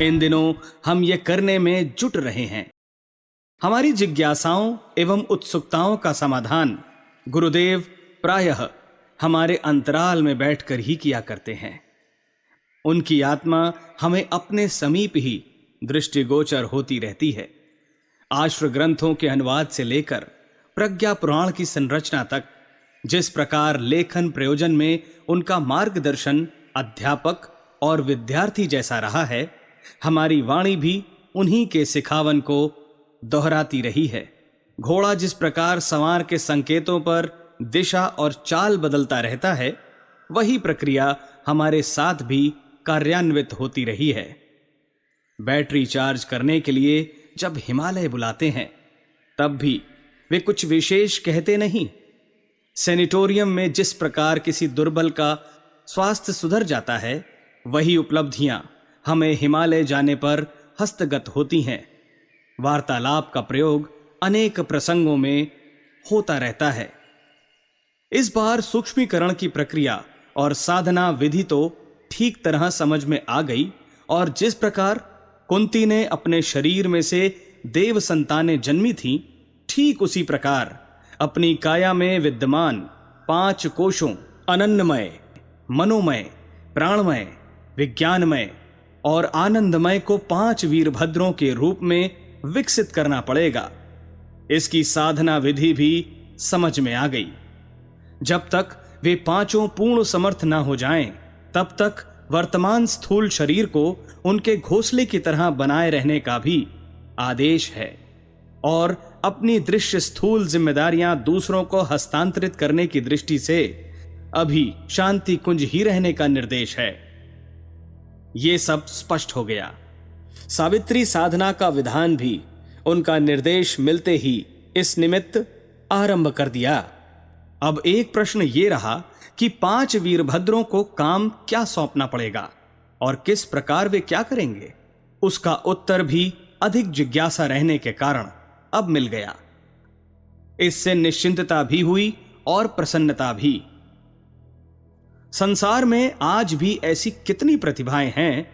इन दिनों हम ये करने में जुट रहे हैं। हमारी जिज्ञासाओं एवं उत्सुकताओं का समाधान गुरुदेव प्रायः हमारे अंतराल में बैठकर ही किया करते हैं। उनकी आत्मा हमें अपने समीप ही दृष्टिगोचर होती रहती है। आश्र ग्रंथों के अनुवाद से लेकर प्रज्ञा पुराण की संरचना तक जिस प्रकार लेखन प्रयोजन में उनका मार्गदर्शन अध्यापक और विद्यार्थी जैसा रहा है, हमारी वाणी भी उन्हीं के सिखावन को दोहराती रही है। घोड़ा जिस प्रकार सवार के संकेतों पर दिशा और चाल बदलता रहता है, वही प्रक्रिया हमारे साथ भी कार्यान्वित होती रही है। बैटरी चार्ज करने के लिए जब हिमालय बुलाते हैं, तब भी वे कुछ विशेष कहते नहीं। सेनेटोरियम में जिस प्रकार किसी दुर्बल का स्वास्थ्य सुधर जाता है, वही उपलब्धियां हमें हिमालय जाने पर हस्तगत होती हैं। वार्तालाप का प्रयोग अनेक प्रसंगों में होता रहता है। इस बार सूक्ष्मीकरण की प्रक्रिया और साधना विधि तो ठीक तरह समझ में आ गई, और जिस प्रकार कुंती ने अपने शरीर में से देव संतानें जन्मी थीं, ठीक उसी प्रकार अपनी काया में विद्यमान 5 कोशों अनन्नमय, मनोमय, प्राणमय, विज्ञानमय और आनंदमय को 5 वीरभद्रों के रूप में विकसित करना पड़ेगा। इसकी साधना विधि भी समझ में आ गई। जब तक वे 5 पूर्ण समर्थ ना हो जाएं, तब तक वर्तमान स्थूल शरीर को उनके घोंसले की तरह बनाए रहने का भी आदेश है, और अपनी दृश्य स्थूल जिम्मेदारियां दूसरों को हस्तांतरित करने की दृष्टि से अभी शांति कुंज ही रहने का निर्देश है। ये सब स्पष्ट हो गया। सावित्री साधना का विधान भी उनका निर्देश मिलते ही इस निमित्त आरंभ कर दिया। अब एक प्रश्न ये रहा कि 5 वीरभद्रों को काम क्या सौंपना पड़ेगा और किस प्रकार वे क्या करेंगे। उसका उत्तर भी अधिक जिज्ञासा रहने के कारण अब मिल गया। इससे निश्चिंतता भी हुई और प्रसन्नता भी। संसार में आज भी ऐसी कितनी प्रतिभाएं हैं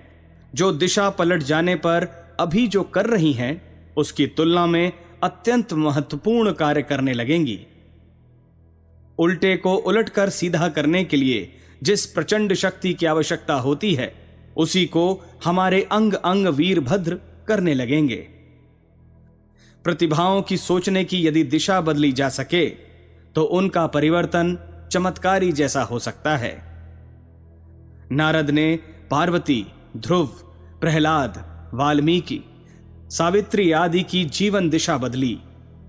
जो दिशा पलट जाने पर अभी जो कर रही हैं, उसकी तुलना में अत्यंत महत्वपूर्ण कार्य करने लगेंगी। उल्टे को उलटकर सीधा करने के लिए जिस प्रचंड शक्ति की आवश्यकता होती है, उसी को हमारे अंग अंग वीरभद्र करने लगेंगे। प्रतिभाओं की सोचने की यदि दिशा बदली जा सके, तो उनका परिवर्तन चमत्कारी जैसा हो सकता है। नारद ने पार्वती, ध्रुव, प्रहलाद, वाल्मीकि, सावित्री आदि की जीवन दिशा बदली,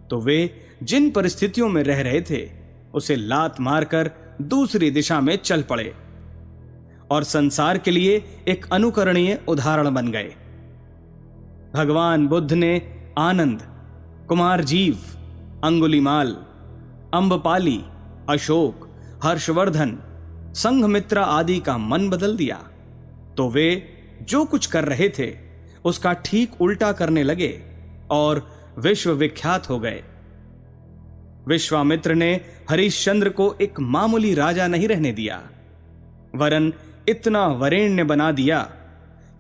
तो वे जिन परिस्थितियों में रह रहे थे, उसे लात मारकर दूसरी दिशा में चल पड़े और संसार के लिए एक अनुकरणीय उदाहरण बन गए। भगवान बुद्ध ने आनंद, कुमार जीव, अंगुलीमाल, अम्बपाली, अशोक, हर्षवर्धन, संघमित्रा आदि का मन बदल दिया, तो वे जो कुछ कर रहे थे उसका ठीक उल्टा करने लगे और विश्व विख्यात हो गए। विश्वामित्र ने हरिश्चंद्र को एक मामूली राजा नहीं रहने दिया, वरन इतना वरेण्य बना दिया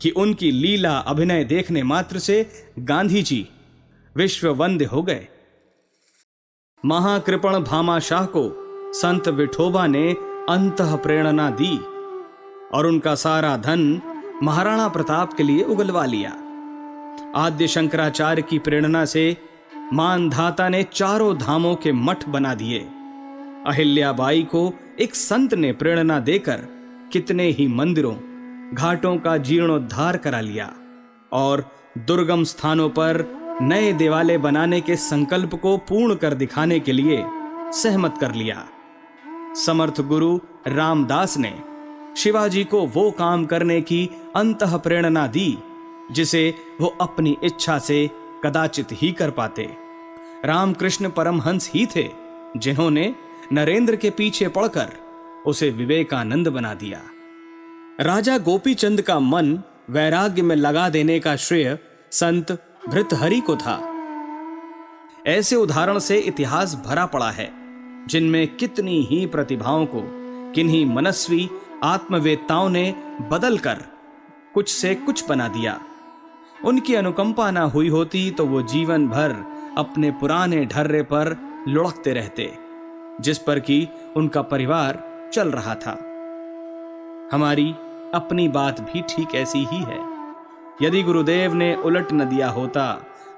कि उनकी लीला अभिनय देखने मात्र से गांधी जी विश्व वंद्य हो गए। महाकृपण भामाशाह को संत विठोबा ने अंतः प्रेरणा दी और उनका सारा धन महाराणा प्रताप के लिए उगलवा लिया। आद्य शंकराचार्य की प्रेरणा से मानधाता ने 4 धामों के मठ बना दिए। अहिल्याबाई को एक संत ने प्रेरणा देकर कितने ही मंदिरों, घाटों का जीर्णोद्धार करा लिया और दुर्गम स्थानों पर नए देवालय बनाने के संकल्प को पूर्ण कर दिखाने के लिए सहमत कर लिया। समर्थ गुरु रामदास ने शिवाजी को वो काम करने की अंतः प्रेरणा दी जिसे वो अपनी इच्छा से कदाचित ही कर पाते। रामकृष्ण परमहंस ही थे जिन्होंने नरेंद्र के पीछे पड़कर उसे विवेकानंद बना दिया। राजा गोपीचंद का मन वैराग्य में लगा देने का श्रेय संत भृतहरि को था। ऐसे उदाहरण से इतिहास भरा पड़ा है, जिनमें कितनी ही प्रतिभाओं को किन्हीं मनस्वी आत्मवेत्ताओं ने बदलकर कुछ से कुछ बना दिया उनकी अनुकंपा ना हुई होती तो वो जीवन भर अपने पुराने ढर्रे पर लुढ़कते रहते, जिस पर कि उनका परिवार चल रहा था। हमारी अपनी बात भी ठीक ऐसी ही है। यदि गुरुदेव ने उलट न दिया होता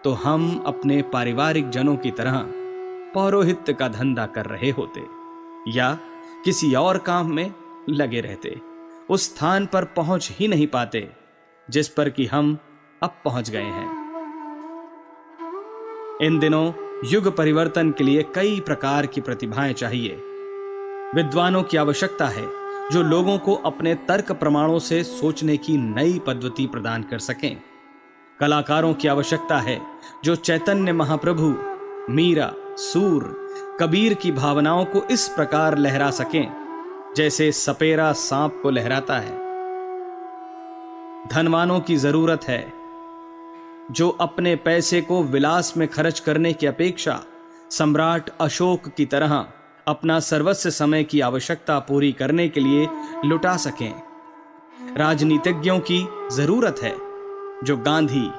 तो हम अपने पारिवारिक जनों की तरह पौरोहित्य का धंधा कर रहे होते या किसी और काम में लगे रहते, उस स्थान पर पहुंच ही नहीं पाते जिस पर कि हम अब पहुंच गए हैं। इन दिनों युग परिवर्तन के लिए कई प्रकार की प्रतिभाएं चाहिए। विद्वानों की आवश्यकता है जो लोगों को अपने तर्क प्रमाणों से सोचने की नई पद्धति प्रदान कर सकें। कलाकारों की आवश्यकता है जो चैतन्य महाप्रभु, मीरा, सूर, कबीर की भावनाओं को इस प्रकार लहरा सकें जैसे सपेरा सांप को लहराता है। धनवानों की जरूरत है जो अपने पैसे को विलास में खर्च करने की अपेक्षा सम्राट अशोक की तरह अपना सर्वस्व समय की आवश्यकता पूरी करने के लिए लुटा सकें। राजनीतिज्ञों की जरूरत है जो गांधी,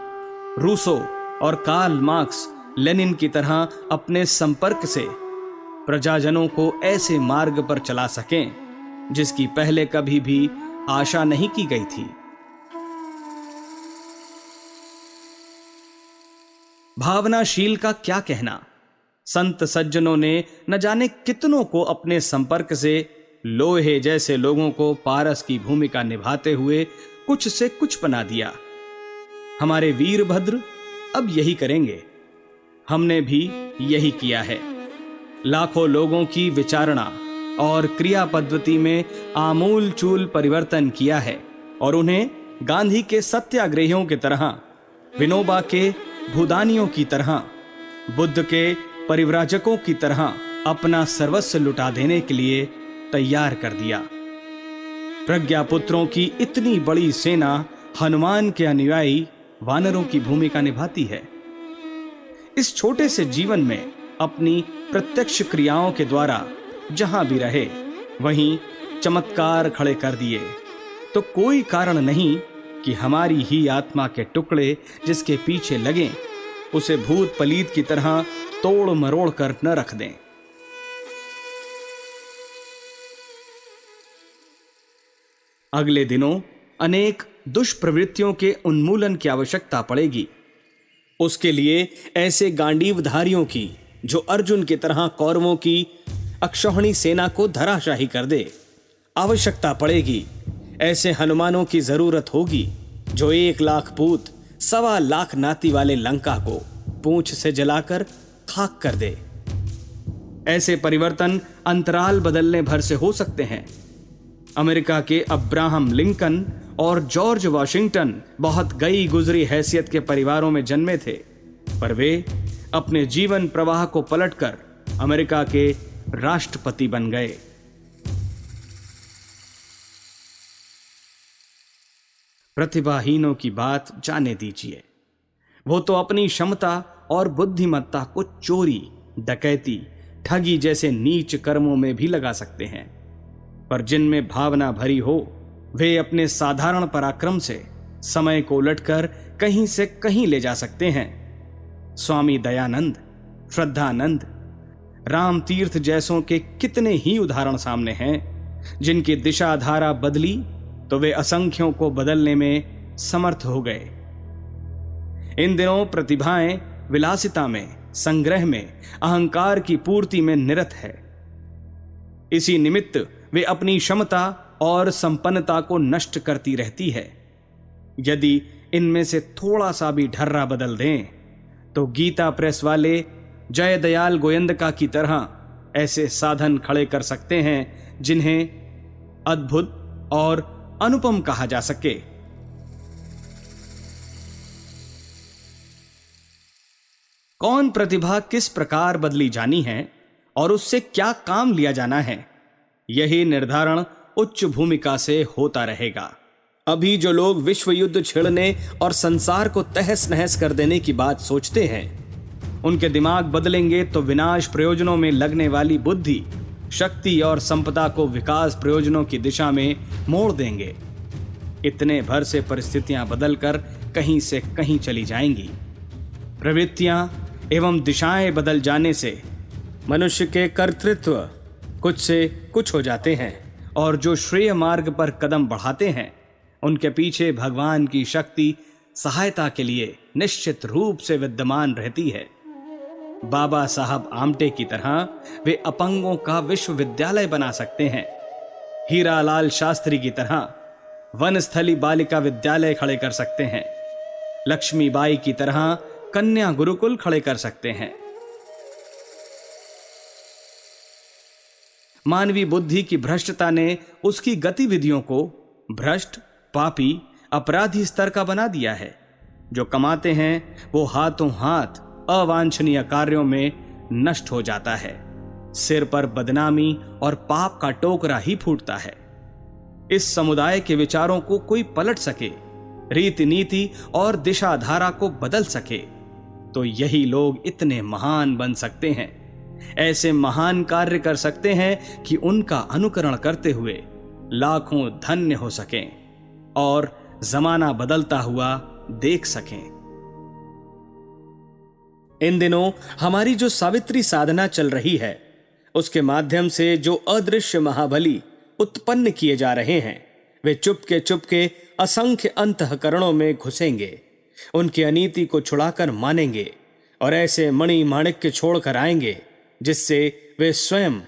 रूसो और कार्ल मार्क्स, लेनिन की तरह अपने संपर्क से प्रजाजनों को ऐसे मार्ग पर चला सकें जिसकी पहले कभी भी आशा नहीं की गई थी। भावनाशील का क्या कहना। संत सज्जनों ने न जाने कितनों को अपने संपर्क से लोहे जैसे लोगों को पारस की भूमिका निभाते हुए कुछ से कुछ बना दिया। हमारे वीरभद्र अब यही करेंगे। हमने भी यही किया है। लाखों लोगों की विचारणा और क्रिया पद्धति में आमूल चूल परिवर्तन किया है और उन्हें गांधी के सत्याग्रहियों की तरह, विनोबा के भूदानियों की तरह, बुद्ध के परिव्राजकों की तरह अपना सर्वस्व लुटा देने के लिए तैयार कर दिया। प्रज्ञापुत्रों की इतनी बड़ी सेना हनुमान के अनुयायी वानरों की भूमिका निभाती है। इस छोटे से जीवन में अपनी प्रत्यक्ष क्रियाओं के द्वारा जहां भी रहे वहीं चमत्कार खड़े कर दिए, तो कोई कारण नहीं कि हमारी ही आत्मा के टुकड़े जिसके पीछे लगें उसे भूत पलीत की तरह तोड़ मरोड़ कर न रख दें। अगले दिनों अनेक दुष्प्रवृत्तियों के उन्मूलन की आवश्यकता पड़ेगी। उसके लिए ऐसे गांडीवधारियों की जो अर्जुन की तरह कौरवों की अक्षौहिणी सेना को धराशाही कर दे आवश्यकता पड़ेगी। ऐसे हनुमानों की जरूरत होगी जो 1 लाख पूत 1.25 लाख नाती वाले लंका को पूंछ से जलाकर खाक कर दे। ऐसे परिवर्तन अंतराल बदलने भर से हो सकते हैं। अमेरिका के अब्राहम लिंकन और जॉर्ज वॉशिंगटन बहुत गई गुजरी हैसियत के परिवारों में जन्मे थे, पर वे अपने जीवन प्रवाह को पलटकर अमेरिका के राष्ट्रपति बन गए। प्रतिभाहीनों की बात जाने दीजिए। वो तो अपनी क्षमता और बुद्धिमत्ता को चोरी, डकैती, ठगी जैसे नीच कर्मों में भी लगा सकते हैं, पर जिनमें भावना भरी हो वे अपने साधारण पराक्रम से समय को उलटकर कहीं से कहीं ले जा सकते हैं। स्वामी दयानंद, श्रद्धानंद, राम तीर्थ जैसों के कितने ही उदाहरण सामने हैं जिनकी दिशा धारा बदली तो वे असंख्यों को बदलने में समर्थ हो गए। इन दिनों प्रतिभाएं विलासिता में, संग्रह में, अहंकार की पूर्ति में निरत है। इसी निमित्त वे अपनी क्षमता और संपन्नता को नष्ट करती रहती है। यदि इनमें से थोड़ा सा भी ढर्रा बदल दें तो गीता प्रेस वाले जयदयाल गोयंदका की तरह ऐसे साधन खड़े कर सकते हैं जिन्हें अद्भुत और अनुपम कहा जा सके। कौन प्रतिभा किस प्रकार बदली जानी है और उससे क्या काम लिया जाना है, यही निर्धारण उच्च भूमिका से होता रहेगा। अभी जो लोग विश्व युद्ध छेड़ने और संसार को तहस नहस कर देने की बात सोचते हैं, उनके दिमाग बदलेंगे तो विनाश प्रयोजनों में लगने वाली बुद्धि, शक्ति और संपदा को विकास प्रयोजनों की दिशा में मोड़ देंगे। इतने भर से परिस्थितियां बदलकर कहीं से कहीं चली जाएंगी। प्रवृत्तियां एवं दिशाएं बदल जाने से मनुष्य के कर्तृत्व कुछ से कुछ हो जाते हैं और जो श्रेय मार्ग पर कदम बढ़ाते हैं उनके पीछे भगवान की शक्ति सहायता के लिए निश्चित रूप से विद्यमान रहती है। बाबा साहब आमटे की तरह वे अपंगों का विश्वविद्यालय बना सकते हैं। हीरालाल शास्त्री की तरह वनस्थली बालिका विद्यालय खड़े कर सकते हैं। लक्ष्मीबाई की तरह कन्या गुरुकुल खड़े कर सकते हैं। मानवीय बुद्धि की भ्रष्टता ने उसकी गतिविधियों को भ्रष्ट, पापी, अपराधी स्तर का बना दिया है। जो कमाते हैं वो हाथों हाथ अवांछनीय कार्यों में नष्ट हो जाता है। सिर पर बदनामी और पाप का टोकरा ही फूटता है। इस समुदाय के विचारों को कोई पलट सके, रीति नीति और दिशा धारा को बदल सके, तो यही लोग इतने महान बन सकते हैं। ऐसे महान कार्य कर सकते हैं कि उनका अनुकरण करते हुए लाखों धन्य हो सकें और जमाना बदलता हुआ देख सकें। इन दिनों हमारी जो सावित्री साधना चल रही है उसके माध्यम से जो अदृश्य महाबली उत्पन्न किए जा रहे हैं वे चुपके चुपके असंख्य अंतःकरणों में घुसेंगे, उनकी अनीति को छुड़ाकर मानेंगे और ऐसे मणि माणिक्य छोड़कर आएंगे जिससे वे स्वयं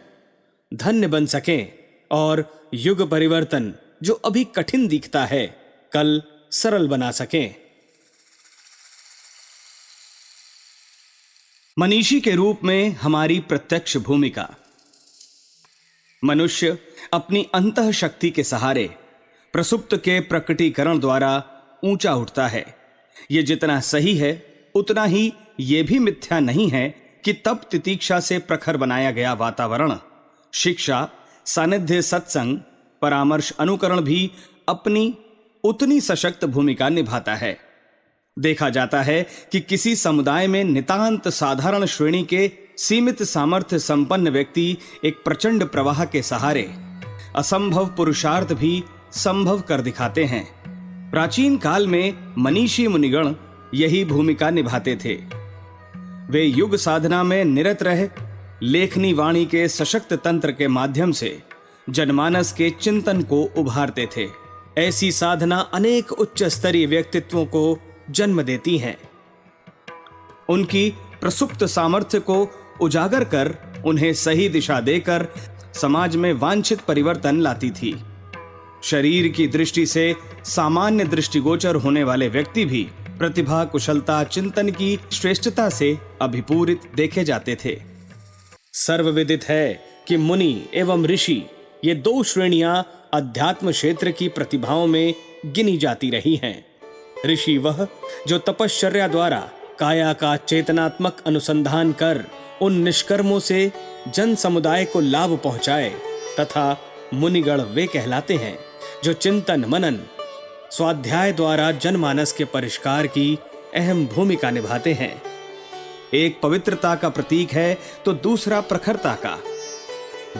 धन्य बन सकें और युग परिवर्तन जो अभी कठिन दिखता है कल सरल बना सकें। मनीषी के रूप में हमारी प्रत्यक्ष भूमिका। मनुष्य अपनी अंतः शक्ति के सहारे प्रसुप्त के प्रकटीकरण द्वारा ऊंचा उठता है। यह जितना सही है उतना ही यह भी मिथ्या नहीं है कि तप तितीक्षा से प्रखर बनाया गया वातावरण, शिक्षा, सानिध्य, सत्संग, परामर्श, अनुकरण भी अपनी उतनी सशक्त भूमिका निभाता है। देखा जाता है कि किसी समुदाय में नितांत साधारण श्रेणी के सीमित सामर्थ्य संपन्न व्यक्ति एक प्रचंड प्रवाह के सहारे असंभव पुरुषार्थ भी संभव कर दिखाते हैं। प्राचीन काल में मनीषी मुनिगण यही भूमिका निभाते थे। वे युग साधना में निरत रहे लेखनी वाणी के सशक्त तंत्र के माध्यम से जनमानस के चिंतन को उभारते थे। ऐसी साधना अनेक उच्च स्तरीय व्यक्तित्वों को जन्म देती हैं। उनकी प्रसुप्त सामर्थ्य को उजागर कर उन्हें सही दिशा देकर समाज में वांछित परिवर्तन लाती थी। शरीर की दृष्टि से सामान्य दृष्टिगोचर होने वाले व्यक्ति भी प्रतिभा, कुशलता, चिंतन की श्रेष्ठता से अभिपूरित देखे जाते थे। सर्वविदित है कि मुनि एवं ऋषि ये दो श्रेणियां अध्यात्म क्षेत्र की प्रतिभाओं में गिनी जाती रही हैं। ऋषि वह जो तपश्चर्या द्वारा काया का चेतनात्मक अनुसंधान कर उन निष्कर्मों से जन समुदाय को लाभ पहुंचाए, तथा मुनिगण वे कहलाते हैं जो चिंतन, मनन, स्वाध्याय द्वारा जनमानस के परिष्कार की अहम भूमिका निभाते हैं। एक पवित्रता का प्रतीक है तो दूसरा प्रखरता का।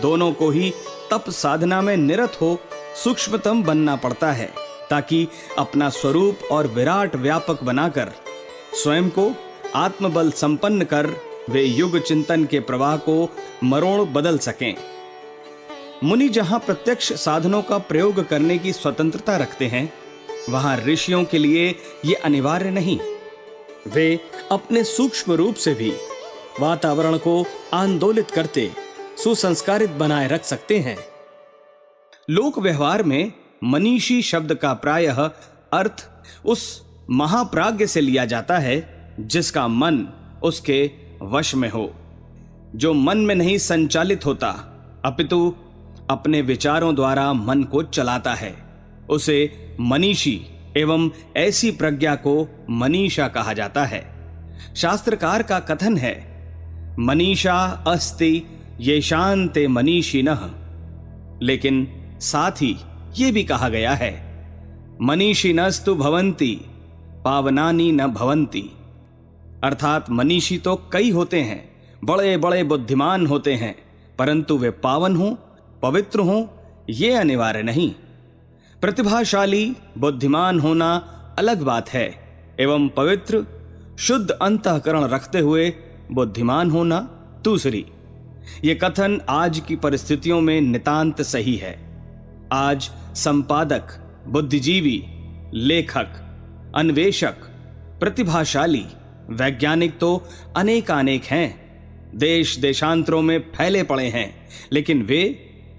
दोनों को ही तप साधना में निरत हो सूक्ष्मतम बनना पड़ता है ताकि अपना स्वरूप और विराट व्यापक बनाकर स्वयं को आत्मबल संपन्न कर वे युग चिंतन के प्रवाह को मरोड़ बदल सकें। मुनि जहां प्रत्यक्ष साधनों का प्रयोग करने की स्वतंत्रता रखते हैं वहां ऋषियों के लिए यह अनिवार्य नहीं। वे अपने सूक्ष्म रूप से भी वातावरण को आंदोलित करते सुसंस्कारित बनाए रख सकते हैं। लोक व्यवहार में मनीषी शब्द का प्रायः अर्थ उस महाप्राज्ञ से लिया जाता है जिसका मन उसके वश में हो, जो मन में नहीं संचालित होता अपितु अपने विचारों द्वारा मन को चलाता है। उसे मनीषी एवं ऐसी प्रज्ञा को मनीषा कहा जाता है। शास्त्रकार का कथन है, मनीषा अस्ति येषान्ते मनीषिणः, लेकिन साथ ही ये भी कहा गया है, मनीषिणस्तु भवन्ति पावनानि न भवन्ति। अर्थात मनीषी तो कई होते हैं, बड़े बड़े बुद्धिमान होते हैं, परंतु वे पावन हों, पवित्र हों, ये अनिवार्य नहीं। प्रतिभाशाली बुद्धिमान होना अलग बात है, एवं पवित्र शुद्ध अंतःकरण रखते हुए बुद्धिमान होना दूसरी। ये कथन आज की परिस्थितियों में नितांत सही है। आज संपादक, बुद्धिजीवी, लेखक, अन्वेषक, प्रतिभाशाली, वैज्ञानिक तो अनेकानेक हैं, देश देशांतरों में फैले पड़े हैं, लेकिन वे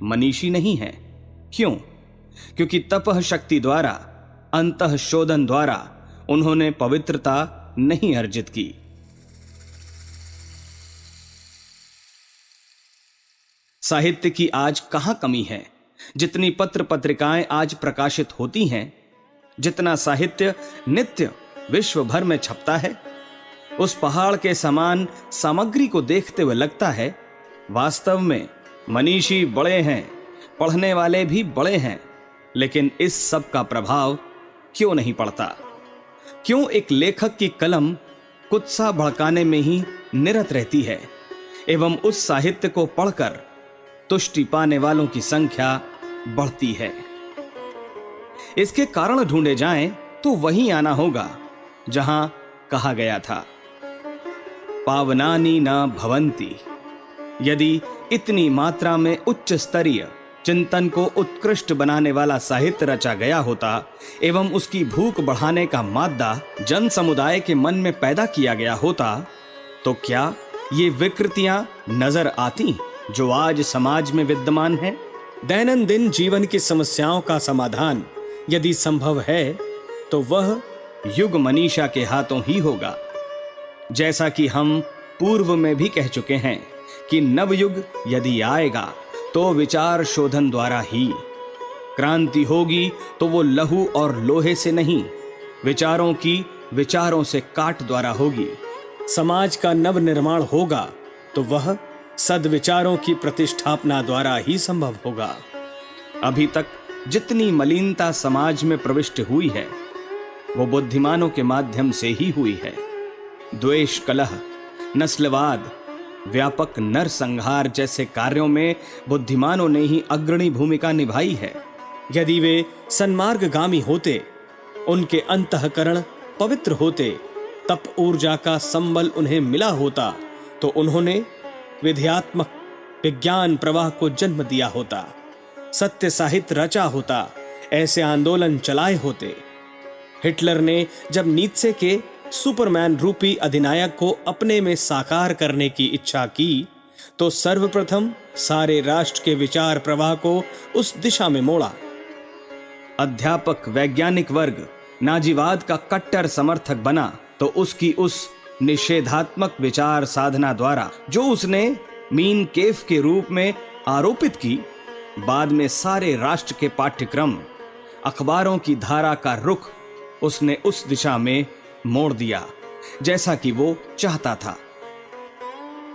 मनीषी नहीं हैं। क्यों? क्योंकि तपः शक्ति द्वारा, अंतः शोधन द्वारा उन्होंने पवित्रता नहीं अर्जित की। साहित्य की आज कहां कमी है? जितनी पत्र पत्रिकाएं आज प्रकाशित होती हैं, जितना साहित्य नित्य विश्व भर में छपता है, उस पहाड़ के समान सामग्री को देखते हुए लगता है वास्तव में मनीषी बड़े हैं, पढ़ने वाले भी बड़े हैं, लेकिन इस सब का प्रभाव क्यों नहीं पड़ता? क्यों एक लेखक की कलम कुत्सा भड़काने में ही निरत रहती है एवं उस साहित्य को पढ़कर तुष्टि पाने वालों की संख्या बढ़ती है? इसके कारण ढूंढे जाएं तो वहीं आना होगा जहां कहा गया था, पावनानि न भवन्ति। यदि इतनी मात्रा में उच्च स्तरीय चिंतन को उत्कृष्ट बनाने वाला साहित्य रचा गया होता एवं उसकी भूख बढ़ाने का मादा जन समुदाय के मन में पैदा किया गया होता, तो क्या ये विकृतियां नजर आती जो आज समाज में विद्यमान है? दैनंदिन जीवन की समस्याओं का समाधान यदि संभव है तो वह युग मनीषा के हाथों ही होगा। जैसा कि हम पूर्व में भी कह चुके हैं कि नवयुग यदि आएगा तो विचार शोधन द्वारा ही। क्रांति होगी तो वो लहू और लोहे से नहीं, विचारों की विचारों से काट द्वारा होगी। समाज का नव निर्माण होगा तो वह सद्विचारों की प्रतिष्ठापना द्वारा ही संभव होगा। अभी तक जितनी मलिनता समाज में प्रविष्ट हुई है वो बुद्धिमानों के माध्यम से ही हुई है। द्वेष, कलह, नस्लवाद, व्यापक नरसंहार जैसे कार्यों में बुद्धिमानों ने ही अग्रणी भूमिका निभाई है। यदि वे सन्मार्गगामी होते, उनके अंतःकरण पवित्र होते, तप ऊर्जा का संबल उन्हें मिला होता, तो उन्होंने विध्यात्मक विज्ञान प्रवाह को जन्म दिया होता, सत्य साहित्य रचा होता, ऐसे आंदोलन चलाए होते। हिटलर ने जब नीत्शे के सुपरमैन रूपी अधिनायक को अपने में साकार करने की इच्छा की तो सर्वप्रथम सारे राष्ट्र के विचार प्रवाह को उस दिशा में मोड़ा। अध्यापक वैज्ञानिक वर्ग नाजीवाद का कट्टर समर्थक बना तो उसकी उस निषेधात्मक विचार साधना द्वारा जो उसने मीन केफ के रूप में आरोपित की, बाद में सारे राष्ट्र के पाठ्यक्रम, अखबारों की धारा का रुख उसने उस दिशा में मोड़ दिया जैसा कि वो चाहता था।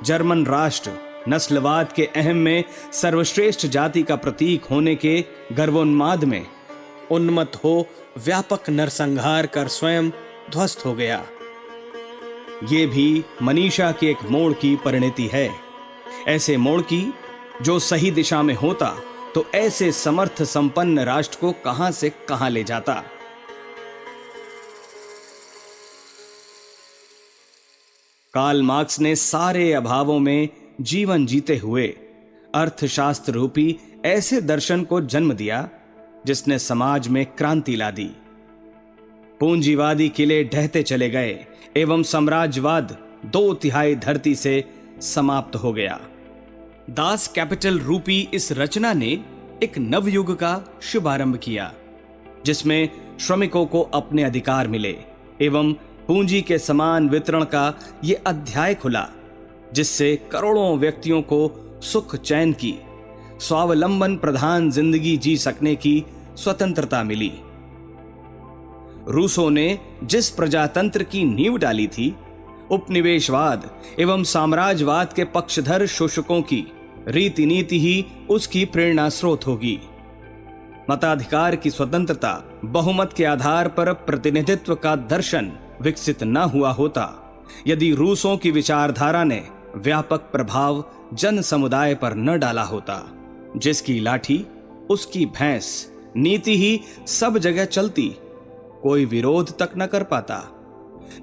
जर्मन राष्ट्र नस्लवाद के अहम में सर्वश्रेष्ठ जाति का प्रतीक होने के गर्वोन्माद में उन्मत्त हो व्यापक नरसंहार कर स्वयं ध्वस्त हो गया। ये भी मनीषा के एक मोड़ की परिणति है। ऐसे मोड़ की जो सही दिशा में होता तो ऐसे समर्थ संपन्न राष्ट्र को कहां से कहां ले जाता। कार्ल मार्क्स ने सारे अभावों में जीवन जीते हुए अर्थशास्त्र रूपी ऐसे दर्शन को जन्म दिया जिसने समाज में क्रांति ला दी। पूंजीवादी किले ढहते चले गए एवं साम्राज्यवाद 2/3 धरती से समाप्त हो गया। दास कैपिटल रूपी इस रचना ने एक नवयुग का शुभारंभ किया जिसमें श्रमिकों को अपने अधिकार मिले एवं पूंजी के समान वितरण का ये अध्याय खुला जिससे करोड़ों व्यक्तियों को सुख चैन की स्वावलंबन प्रधान जिंदगी जी सकने की स्वतंत्रता मिली। रूसों ने जिस प्रजातंत्र की नींव डाली थी, उपनिवेशवाद एवं साम्राज्यवाद के पक्षधर शोषकों की रीति नीति ही उसकी प्रेरणा स्रोत होगी। मताधिकार की स्वतंत्रता, बहुमत के आधार पर प्रतिनिधित्व का दर्शन विकसित न हुआ होता यदि रूसों की विचारधारा ने व्यापक प्रभाव जन समुदाय पर न डाला होता। जिसकी लाठी उसकी भैंस नीति ही सब जगह चलती, कोई विरोध तक न कर पाता।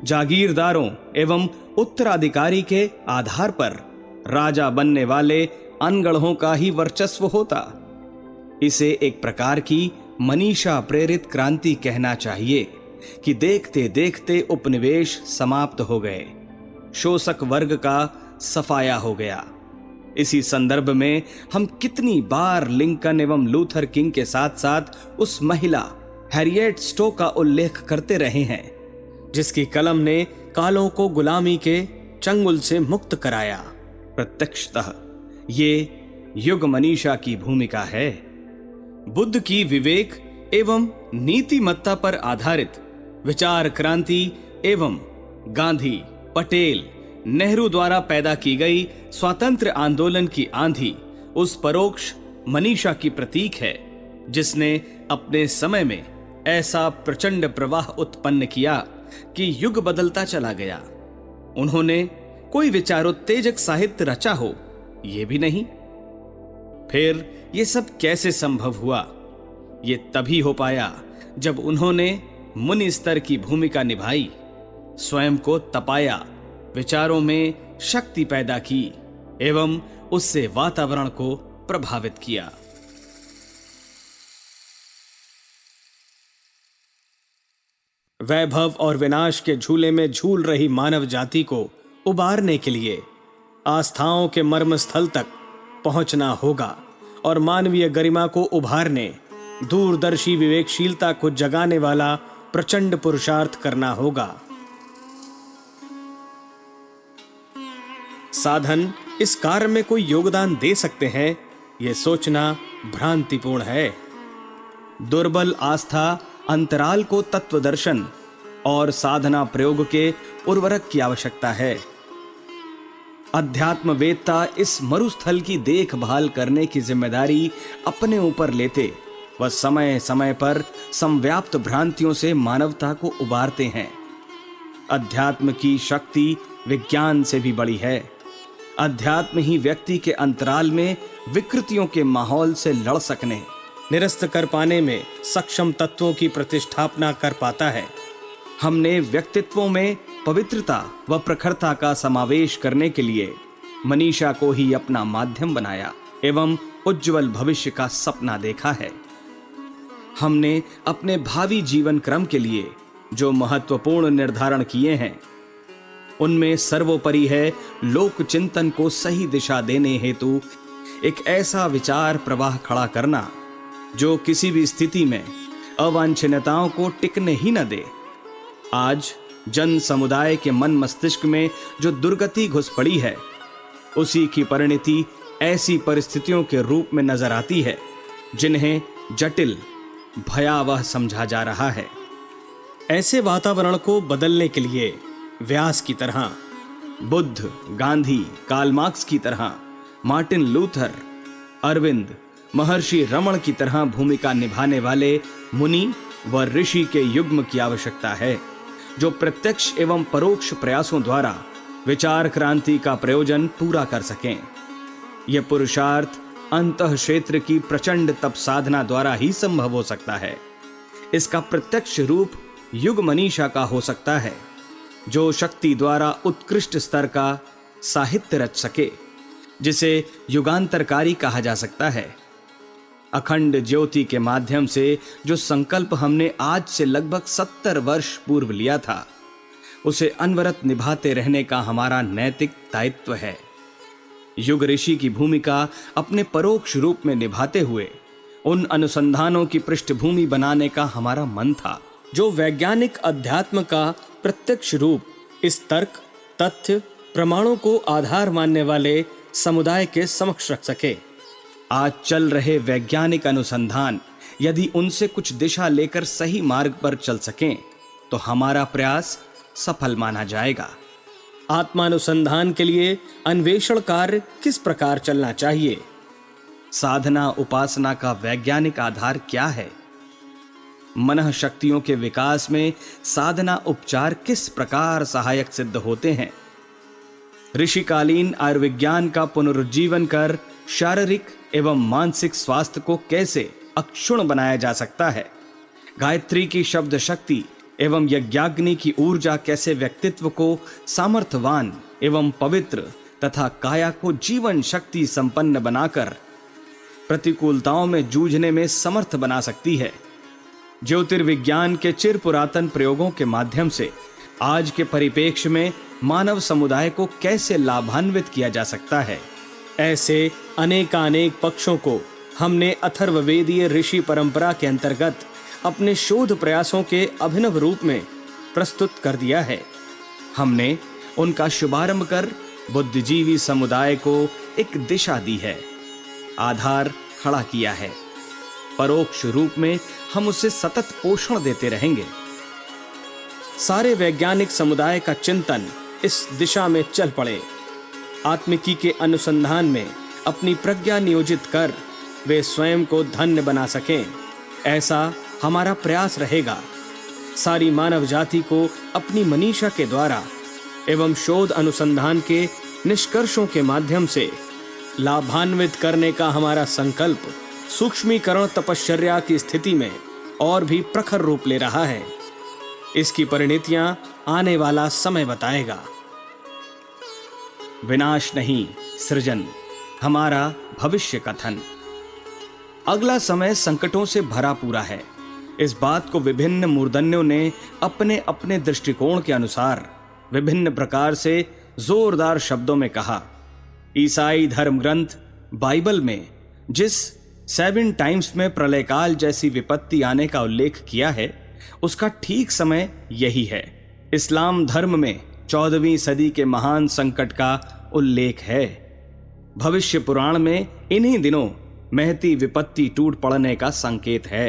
जागीरदारों एवं उत्तराधिकारी के आधार पर राजा बनने वाले अनगढ़ों का ही वर्चस्व होता। इसे एक प्रकार की मनीषा प्रेरित क्रांति कहना चाहिए कि देखते देखते उपनिवेश समाप्त हो गए, शोषक वर्ग का सफाया हो गया। इसी संदर्भ में हम कितनी बार लिंकन एवं लूथर किंग के साथ साथ उस महिला हैरियट स्टो का उल्लेख करते रहे हैं, जिसकी कलम ने कालों को गुलामी के चंगुल से मुक्त कराया। प्रत्यक्षतः ये युग मनीषा की भूमिका है। बुद्ध की विवेक एवं नीतिमत्ता पर आधारित विचार क्रांति एवं गांधी, पटेल, नेहरू द्वारा पैदा की गई स्वातंत्र्य आंदोलन की आंधी उस परोक्ष मनीषा की प्रतीक है जिसने अपने समय में ऐसा प्रचंड प्रवाह उत्पन्न किया कि युग बदलता चला गया। उन्होंने कोई विचारोत्तेजक साहित्य रचा हो, यह भी नहीं। फिर ये सब कैसे संभव हुआ? ये तभी हो पाया जब उन्होंने मुनि स्तर की भूमिका निभाई, स्वयं को तपाया, विचारों में शक्ति पैदा की एवं उससे वातावरण को प्रभावित किया। वैभव और विनाश के झूले में झूल रही मानव जाति को उबारने के लिए आस्थाओं के मर्म स्थल तक पहुंचना होगा और मानवीय गरिमा को उभारने, दूरदर्शी विवेकशीलता को जगाने वाला प्रचंड पुरुषार्थ करना होगा। साधन इस कार्य में कोई योगदान दे सकते हैं, यह सोचना भ्रांतिपूर्ण है। दुर्बल आस्था अंतराल को तत्वदर्शन और साधना प्रयोग के उर्वरक की आवश्यकता है। अध्यात्मवेत्ता इस मरुस्थल की देखभाल करने की जिम्मेदारी अपने ऊपर लेते वह समय समय पर संव्याप्त भ्रांतियों से मानवता को उबारते हैं। अध्यात्म की शक्ति विज्ञान से भी बड़ी है। अध्यात्म ही व्यक्ति के अंतराल में विकृतियों के माहौल से लड़ सकने, निरस्त कर पाने में सक्षम तत्वों की प्रतिष्ठापना कर पाता है। हमने व्यक्तित्वों में पवित्रता व प्रखरता का समावेश करने के लिए मनीषा को ही अपना माध्यम बनाया एवं उज्जवल भविष्य का सपना देखा है। हमने अपने भावी जीवन क्रम के लिए जो महत्वपूर्ण निर्धारण किए हैं, उनमें सर्वोपरि है लोक चिंतन को सही दिशा देने हेतु एक ऐसा विचार प्रवाह खड़ा करना जो किसी भी स्थिति में अवांछनीयताओं को टिकने ही न दे। आज जन समुदाय के मन मस्तिष्क में जो दुर्गति घुस पड़ी है, उसी की परिणति ऐसी परिस्थितियों के रूप में नजर आती है जिन्हें जटिल, भयावह समझा जा रहा है। ऐसे वातावरण को बदलने के लिए व्यास की तरह, बुद्ध, गांधी, कार्ल मार्क्स की तरह, मार्टिन लूथर, अरविंद, महर्षि रमण की तरह भूमिका निभाने वाले मुनि व ऋषि के युग्म की आवश्यकता है, जो प्रत्यक्ष एवं परोक्ष प्रयासों द्वारा विचार क्रांति का प्रयोजन पूरा कर सकें। यह पुरुषार्थ अंतः क्षेत्र की प्रचंड तप साधना द्वारा ही संभव हो सकता है। इसका प्रत्यक्ष रूप युग मनीषा का हो सकता है, जो शक्ति द्वारा उत्कृष्ट स्तर का साहित्य रच सके, जिसे युगांतरकारी कहा जा सकता है। अखंड ज्योति के माध्यम से जो संकल्प हमने आज से लगभग 70 वर्ष पूर्व लिया था, उसे अनवरत निभाते रहने का हमारा नैतिक दायित्व है। युग ऋषि की भूमिका अपने परोक्ष रूप में निभाते हुए उन अनुसंधानों की पृष्ठभूमि बनाने का हमारा मन था, जो वैज्ञानिक अध्यात्म का प्रत्यक्ष रूप इस तर्क, तथ्य, प्रमाणों को आधार मानने वाले समुदाय के समक्ष रख सके। आज चल रहे वैज्ञानिक अनुसंधान यदि उनसे कुछ दिशा लेकर सही मार्ग पर चल सकें, तो हमारा प्रयास सफल माना जाएगा। आत्मानुसंधान के लिए अन्वेषण कार्य किस प्रकार चलना चाहिए? साधना उपासना का वैज्ञानिक आधार क्या है? मन शक्तियों के विकास में साधना उपचार किस प्रकार सहायक सिद्ध होते हैं? ऋषिकालीन आयुर्विज्ञान का पुनरुज्जीवन कर शारीरिक एवं मानसिक स्वास्थ्य को कैसे अक्षुण्ण बनाया जा सकता है? गायत्री की शब्द शक्ति एवं यज्ञाग्नि की ऊर्जा कैसे व्यक्तित्व को सामर्थ्यवान एवं पवित्र तथा काया को जीवन शक्ति संपन्न बनाकर प्रतिकूलताओं में जूझने में समर्थ बना सकती है। ज्योतिर्विज्ञान के चिर पुरातन प्रयोगों के माध्यम से आज के परिप्रेक्ष्य में मानव समुदाय को कैसे लाभान्वित किया जा सकता है, ऐसे अनेकानेक पक्षों को हमने अथर्ववेदीय ऋषि परंपरा के अंतर्गत अपने शोध प्रयासों के अभिनव रूप में प्रस्तुत कर दिया है। हमने उनका शुभारंभ कर बुद्धिजीवी समुदाय को एक दिशा दी है, आधार खड़ा किया है। परोक्ष रूप में हम उसे सतत पोषण देते रहेंगे। सारे वैज्ञानिक समुदाय का चिंतन इस दिशा में चल पड़े। आत्मिकी के अनुसंधान में अपनी प्रज्ञा नियोजित कर वे स्वयं को धन्य बना सकें, ऐसा हमारा प्रयास रहेगा। सारी मानव जाति को अपनी मनीषा के द्वारा एवं शोध अनुसंधान के निष्कर्षों के माध्यम से लाभान्वित करने का हमारा संकल्प सूक्ष्मीकरण तपश्चर्या की स्थिति में और भी प्रखर रूप ले रहा है। इसकी परिणतियां आने वाला समय बताएगा। विनाश नहीं, सृजन हमारा भविष्य कथन। अगला समय संकटों से भरा पूरा है। इस बात को विभिन्न मूर्धन्यों ने अपने अपने दृष्टिकोण के अनुसार विभिन्न प्रकार से जोरदार शब्दों में कहा। ईसाई धर्म ग्रंथ बाइबल में जिस 7 टाइम्स में प्रलयकाल जैसी विपत्ति आने का उल्लेख किया है, उसका ठीक समय यही है। इस्लाम धर्म में 14वीं सदी के महान संकट का उल्लेख है। भविष्य पुराण में इन्हीं दिनों महती विपत्ति टूट पड़ने का संकेत है।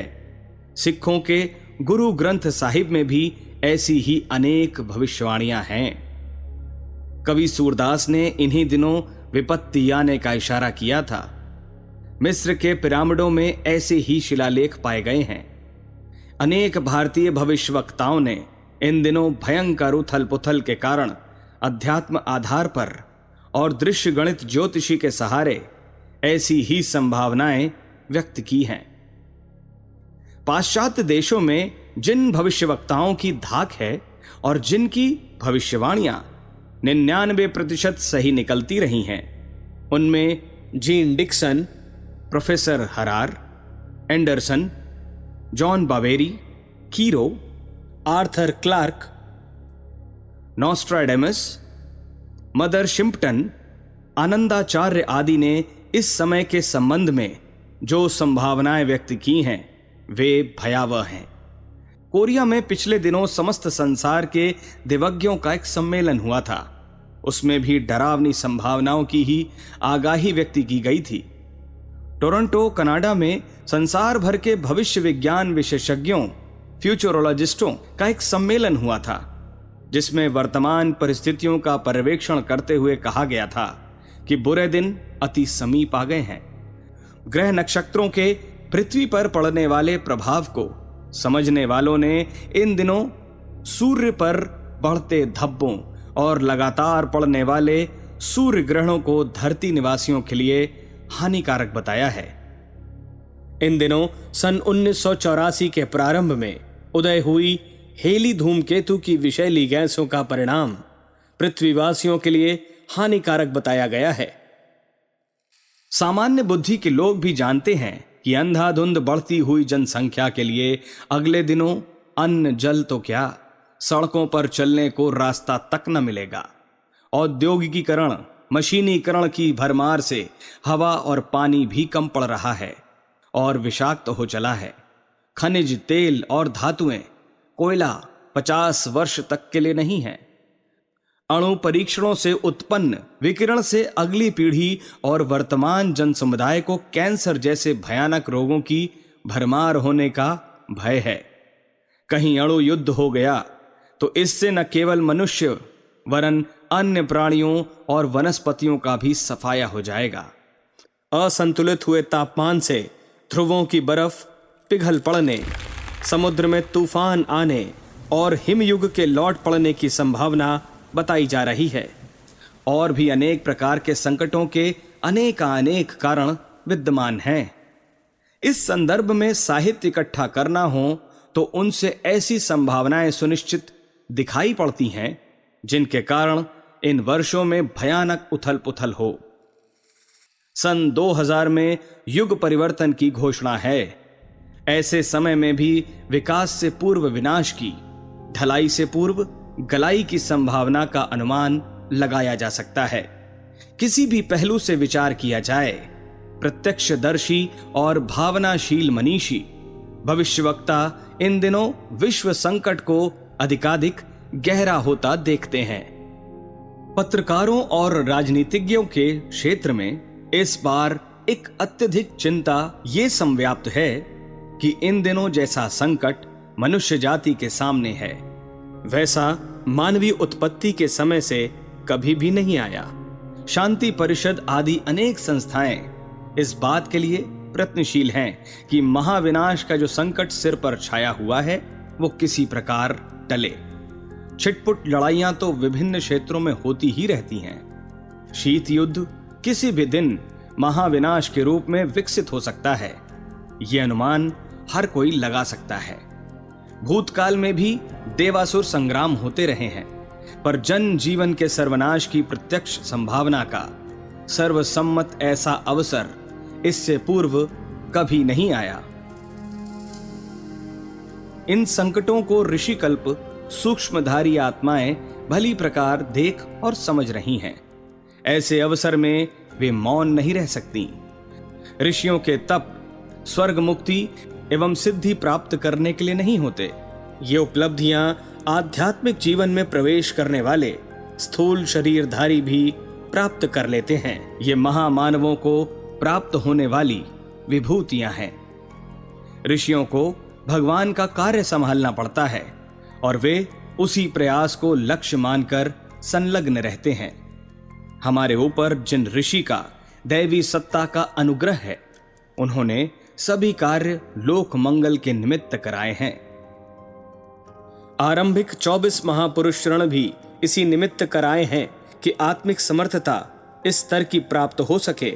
सिखों के गुरु ग्रंथ साहिब में भी ऐसी ही अनेक भविष्यवाणियां हैं। कवि सूरदास ने इन्हीं दिनों विपत्ति आने का इशारा किया था। मिस्र के पिरामिडों में ऐसे ही शिलालेख पाए गए हैं। अनेक भारतीय भविष्यवक्ताओं ने इन दिनों भयंकर उथल पुथल के कारण अध्यात्म आधार पर और दृश्य गणित ज्योतिषी के सहारे ऐसी ही संभावनाएं व्यक्त की हैं। पाश्चात्य देशों में जिन भविष्यवक्ताओं की धाक है और जिनकी भविष्यवाणियां 99% सही निकलती रही हैं, उनमें Jeane Dixon, professor Harar, Anderson, John Bavery, Cheiro, Arthur Clarke, Nostradamus, Mother Shipton, Anandacharya आदि ने इस समय के संबंध में जो संभावनाएं व्यक्त की हैं वे भयावह हैं। कोरिया में पिछले दिनों समस्त संसार के दिवज्ञों का एक सम्मेलन हुआ था। उसमें भी डरावनी संभावनाओं की ही आगाही व्यक्त की गई थी। टोरंटो कनाडा में संसार भर के भविष्य विज्ञान विशेषज्ञों, फ्यूचरोलॉजिस्टों का एक सम्मेलन हुआ था, जिसमें वर्तमान परिस्थितियों का पर्यवेक्षण करते हुए कहा गया था कि बुरे दिन अति समीप आ गए हैं। ग्रह नक्षत्रों के पृथ्वी पर पड़ने वाले प्रभाव को समझने वालों ने इन दिनों सूर्य पर बढ़ते धब्बों और लगातार पड़ने वाले सूर्य ग्रहणों को धरती निवासियों के लिए हानिकारक बताया है। इन दिनों सन 1984 के प्रारंभ में उदय हुई हेली धूमकेतु की विषैली गैसों का परिणाम पृथ्वीवासियों के लिए हानिकारक बताया गया है। सामान्य बुद्धि के लोग भी जानते हैं कि अंधाधुंध बढ़ती हुई जनसंख्या के लिए अगले दिनों अन्न जल तो क्या, सड़कों पर चलने को रास्ता तक न मिलेगा। औद्योगिकीकरण, मशीनीकरण की भरमार से हवा और पानी भी कम पड़ रहा है और विषाक्त हो चला है। खनिज तेल और धातुएं, कोयला 50 वर्ष तक के लिए नहीं है। अणु परीक्षणों से उत्पन्न विकिरण से अगली पीढ़ी और वर्तमान जन समुदाय को कैंसर जैसे भयानक रोगों की भरमार होने का भय है। कहीं अणु युद्ध हो गया तो इससे न केवल मनुष्य वरन अन्य प्राणियों और वनस्पतियों का भी सफाया हो जाएगा। असंतुलित हुए तापमान से ध्रुवों की बर्फ पिघल पड़ने, समुद्र में तूफान आने और हिमयुग के लौट पड़ने की संभावना बताई जा रही है। और भी अनेक प्रकार के संकटों के अनेक कारण विद्यमान हैं। इस संदर्भ में साहित्य इकट्ठा करना हो तो उनसे ऐसी संभावनाएं सुनिश्चित दिखाई पड़ती हैं जिनके कारण इन वर्षों में भयानक उथल पुथल हो। सन 2000 में युग परिवर्तन की घोषणा है। ऐसे समय में भी विकास से पूर्व विनाश की, ढलाई से पूर्व गलाई की संभावना का अनुमान लगाया जा सकता है। किसी भी पहलू से विचार किया जाए, प्रत्यक्षदर्शी और भावनाशील मनीषी भविष्यवक्ता इन दिनों विश्व संकट को अधिकाधिक गहरा होता देखते हैं। पत्रकारों और राजनीतिज्ञों के क्षेत्र में इस बार एक अत्यधिक चिंता ये संव्याप्त है कि इन दिनों जैसा संकट मनुष्य जाति के सामने है, वैसा मानवीय उत्पत्ति के समय से कभी भी नहीं आया। शांति परिषद आदि अनेक संस्थाएं इस बात के लिए प्रयत्नशील हैं कि महाविनाश का जो संकट सिर पर छाया हुआ है वो किसी प्रकार टले। छिटपुट लड़ाइयां तो विभिन्न क्षेत्रों में होती ही रहती हैं। शीत युद्ध किसी भी दिन महाविनाश के रूप में विकसित हो सकता है, ये अनुमान हर कोई लगा सकता है। भूतकाल में भी देवासुर संग्राम होते रहे हैं, पर जन जीवन के सर्वनाश की प्रत्यक्ष संभावना का सर्वसम्मत ऐसा अवसर इससे पूर्व कभी नहीं आया। इन संकटों को ऋषिकल्प सूक्ष्मधारी आत्माएं भली प्रकार देख और समझ रही हैं। ऐसे अवसर में वे मौन नहीं रह सकती। ऋषियों के तप स्वर्ग मुक्ति एवं सिद्धि प्राप्त करने के लिए नहीं होते। ये उपलब्धियां आध्यात्मिक जीवन में प्रवेश करने वाले स्थूल शरीरधारी भी प्राप्त कर लेते हैं। ये महामानवों को प्राप्त होने वाली विभूतियां हैं। ऋषियों को भगवान का कार्य संभालना पड़ता है और वे उसी प्रयास को लक्ष्य मानकर संलग्न रहते हैं। हमारे ऊपर जिन ऋषि का दैवी सत्ता का अनुग्रह है, उन्होंने सभी कार्य लोक मंगल के निमित्त कराए हैं। आरंभिक 24 महापुरुष ऋण भी इसी निमित्त कराए हैं कि आत्मिक समर्थता इस स्तर की प्राप्त हो सके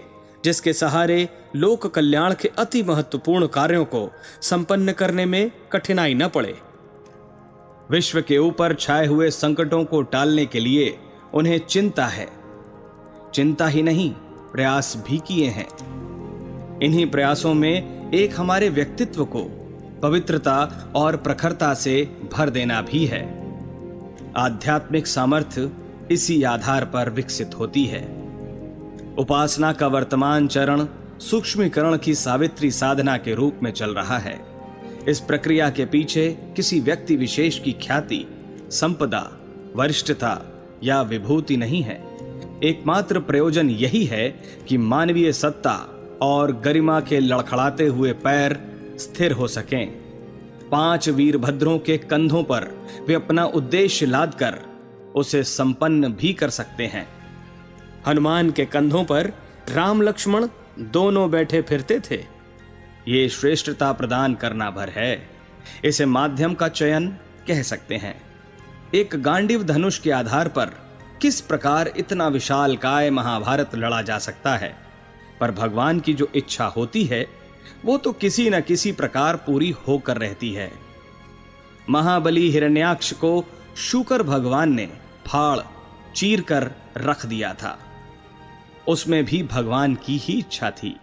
जिसके सहारे लोक कल्याण के अति महत्वपूर्ण कार्यों को संपन्न करने में कठिनाई न पड़े। विश्व के ऊपर छाए हुए संकटों को टालने के लिए उन्हें चिंता है। चिंता ही नहीं, प्रयास भी किए हैं। इन्हीं प्रयासों में एक हमारे व्यक्तित्व को पवित्रता और प्रखरता से भर देना भी है। आध्यात्मिक सामर्थ्य इसी आधार पर विकसित होती है। उपासना का वर्तमान चरण सूक्ष्मीकरण की सावित्री साधना के रूप में चल रहा है। इस प्रक्रिया के पीछे किसी व्यक्ति विशेष की ख्याति, संपदा, वरिष्ठता या विभूति नहीं है। एकमात्र प्रयोजन यही है कि मानवीय सत्ता और गरिमा के लड़खड़ाते हुए पैर स्थिर हो सकें। 5 वीरभद्रों के कंधों पर वे अपना उद्देश्य लादकर उसे संपन्न भी कर सकते हैं। हनुमान के कंधों पर राम लक्ष्मण दोनों बैठे फिरते थे। ये श्रेष्ठता प्रदान करना भर है। इसे माध्यम का चयन कह सकते हैं। एक गांडीव धनुष के आधार पर किस प्रकार इतना विशाल काय महाभारत लड़ा जा सकता है, पर भगवान की जो इच्छा होती है वो तो किसी न किसी प्रकार पूरी होकर रहती है। महाबली हिरण्याक्ष को शूकर भगवान ने फाड़ चीर कर रख दिया था। उसमें भी भगवान की ही इच्छा थी।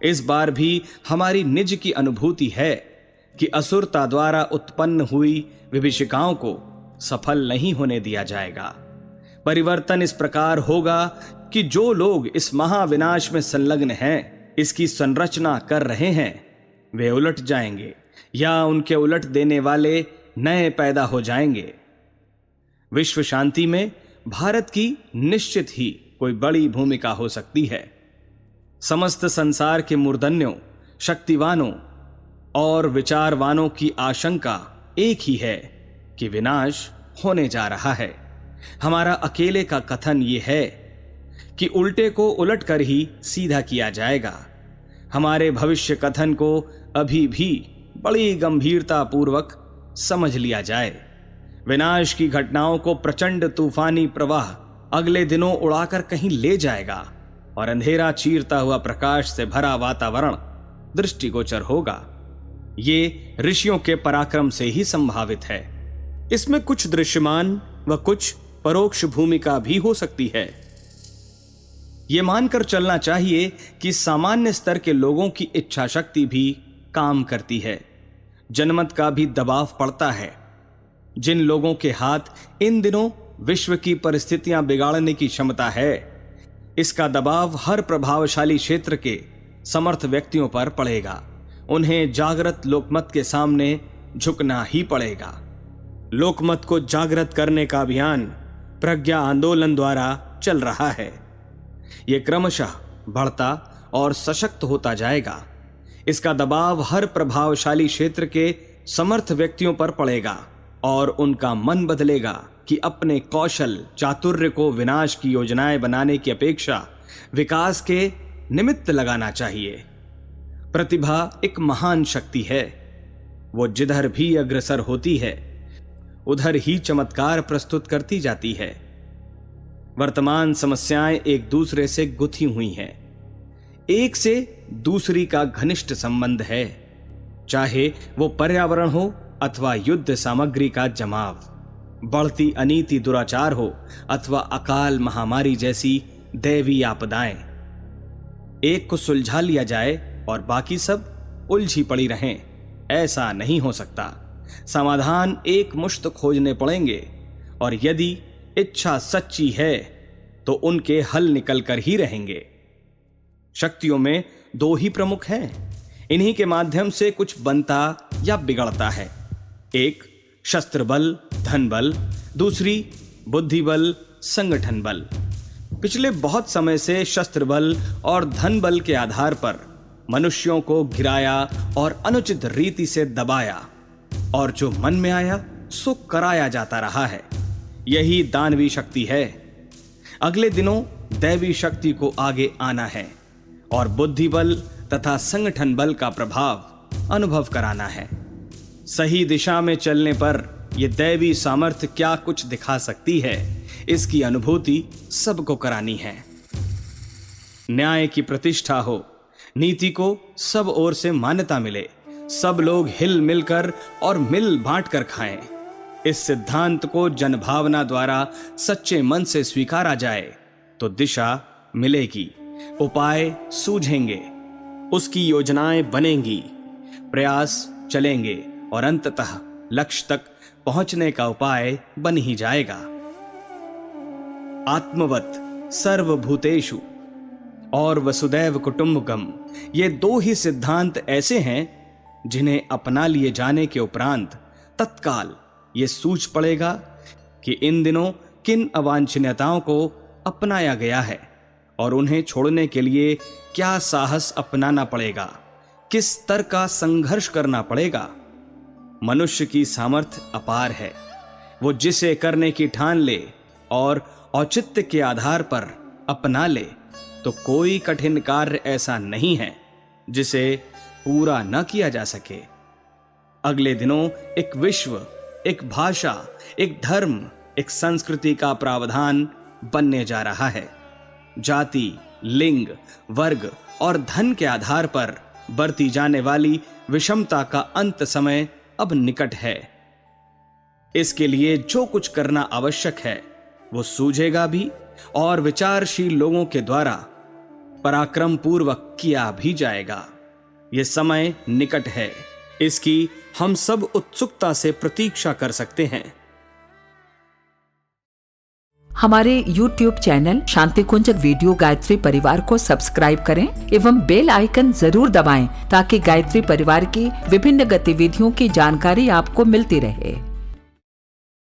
इस बार भी हमारी निज की अनुभूति है कि असुरता द्वारा उत्पन्न हुई विभीषिकाओं को सफल नहीं होने दिया जाएगा। परिवर्तन इस प्रकार होगा कि जो लोग इस महाविनाश में संलग्न हैं, इसकी संरचना कर रहे हैं, वे उलट जाएंगे या उनके उलट देने वाले नए पैदा हो जाएंगे। विश्व शांति में भारत की निश्चित ही कोई बड़ी भूमिका हो सकती है। समस्त संसार के मूर्धन्यों, शक्तिवानों और विचारवानों की आशंका एक ही है कि विनाश होने जा रहा है। हमारा अकेले का कथन यह है कि उल्टे को उलट कर ही सीधा किया जाएगा। हमारे भविष्य कथन को अभी भी बड़ी गंभीरता पूर्वक समझ लिया जाए। विनाश की घटनाओं को प्रचंड तूफानी प्रवाह अगले दिनों उड़ाकर कहीं ले जाएगा और अंधेरा चीरता हुआ प्रकाश से भरा वातावरण दृष्टिगोचर होगा। ये ऋषियों के पराक्रम से ही संभावित है। इसमें कुछ दृश्यमान व कुछ परोक्ष भूमिका भी हो सकती है। ये मानकर चलना चाहिए कि सामान्य स्तर के लोगों की इच्छा शक्ति भी काम करती है। जनमत का भी दबाव पड़ता है। जिन लोगों के हाथ इन दिनों विश्व की परिस्थितियां बिगाड़ने की क्षमता है, इसका दबाव हर प्रभावशाली क्षेत्र के समर्थ व्यक्तियों पर पड़ेगा। उन्हें जागृत लोकमत के सामने झुकना ही पड़ेगा। लोकमत को जागृत करने का अभियान प्रज्ञा आंदोलन द्वारा चल रहा है। यह क्रमशः बढ़ता और सशक्त होता जाएगा। इसका दबाव हर प्रभावशाली क्षेत्र के समर्थ व्यक्तियों पर पड़ेगा और उनका मन बदलेगा कि अपने कौशल चातुर्य को विनाश की योजनाएं बनाने की अपेक्षा विकास के निमित्त लगाना चाहिए। प्रतिभा एक महान शक्ति है। वो जिधर भी अग्रसर होती है उधर ही चमत्कार प्रस्तुत करती जाती है। वर्तमान समस्याएं एक दूसरे से गुथी हुई हैं। एक से दूसरी का घनिष्ठ संबंध है, चाहे वो पर्यावरण हो अथवा युद्ध सामग्री का जमाव, बढ़ती अनीति दुराचार हो अथवा अकाल महामारी जैसी दैवी आपदाएं। एक को सुलझा लिया जाए और बाकी सब उलझी पड़ी रहें, ऐसा नहीं हो सकता। समाधान एक मुश्त खोजने पड़ेंगे और यदि इच्छा सच्ची है तो उनके हल निकल कर ही रहेंगे। शक्तियों में दो ही प्रमुख हैं। इन्हीं के माध्यम से कुछ बनता या बिगड़ता है। एक शस्त्र बल, धन बल, दूसरी बुद्धि बल, संगठन बल। पिछले बहुत समय से शस्त्र बल और धन बल के आधार पर मनुष्यों को गिराया और अनुचित रीति से दबाया और जो मन में आया सो कराया जाता रहा है। यही दानवी शक्ति है। अगले दिनों दैवी शक्ति को आगे आना है और बुद्धि बल तथा संगठन बल का प्रभाव अनुभव कराना है। सही दिशा में चलने पर यह दैवी सामर्थ्य क्या कुछ दिखा सकती है, इसकी अनुभूति सबको करानी है। न्याय की प्रतिष्ठा हो, नीति को सब ओर से मान्यता मिले, सब लोग हिल मिलकर और मिल बांट कर खाएं। इस सिद्धांत को जनभावना द्वारा सच्चे मन से स्वीकारा जाए तो दिशा मिलेगी, उपाय सूझेंगे, उसकी योजनाएं बनेंगी, प्रयास चलेंगे और अंततः लक्ष्य तक पहुंचने का उपाय बन ही जाएगा। आत्मवत सर्वभूतेषु और वसुदैव कुटुंबकम, ये दो ही सिद्धांत ऐसे हैं जिन्हें अपना लिए जाने के उपरांत तत्काल ये सूझ पड़ेगा कि इन दिनों किन अवांछनीयताओं को अपनाया गया है और उन्हें छोड़ने के लिए क्या साहस अपनाना पड़ेगा, किस स्तर का संघर्ष करना पड़ेगा। मनुष्य की सामर्थ्य अपार है। वो जिसे करने की ठान ले और औचित्य के आधार पर अपना ले तो कोई कठिन कार्य ऐसा नहीं है जिसे पूरा न किया जा सके। अगले दिनों एक विश्व, एक भाषा, एक धर्म, एक संस्कृति का प्रावधान बनने जा रहा है। जाति, लिंग, वर्ग और धन के आधार पर बरती जाने वाली विषमता का अंत समय अब निकट है। इसके लिए जो कुछ करना आवश्यक है वो सूझेगा भी और विचारशील लोगों के द्वारा पराक्रम पूर्वक किया भी जाएगा। यह समय निकट है, इसकी हम सब उत्सुकता से प्रतीक्षा कर सकते हैं। हमारे YouTube चैनल शांति कुंज वीडियो गायत्री परिवार को सब्सक्राइब करें एवं बेल आइकन जरूर दबाएं ताकि गायत्री परिवार की विभिन्न गतिविधियों की जानकारी आपको मिलती रहे।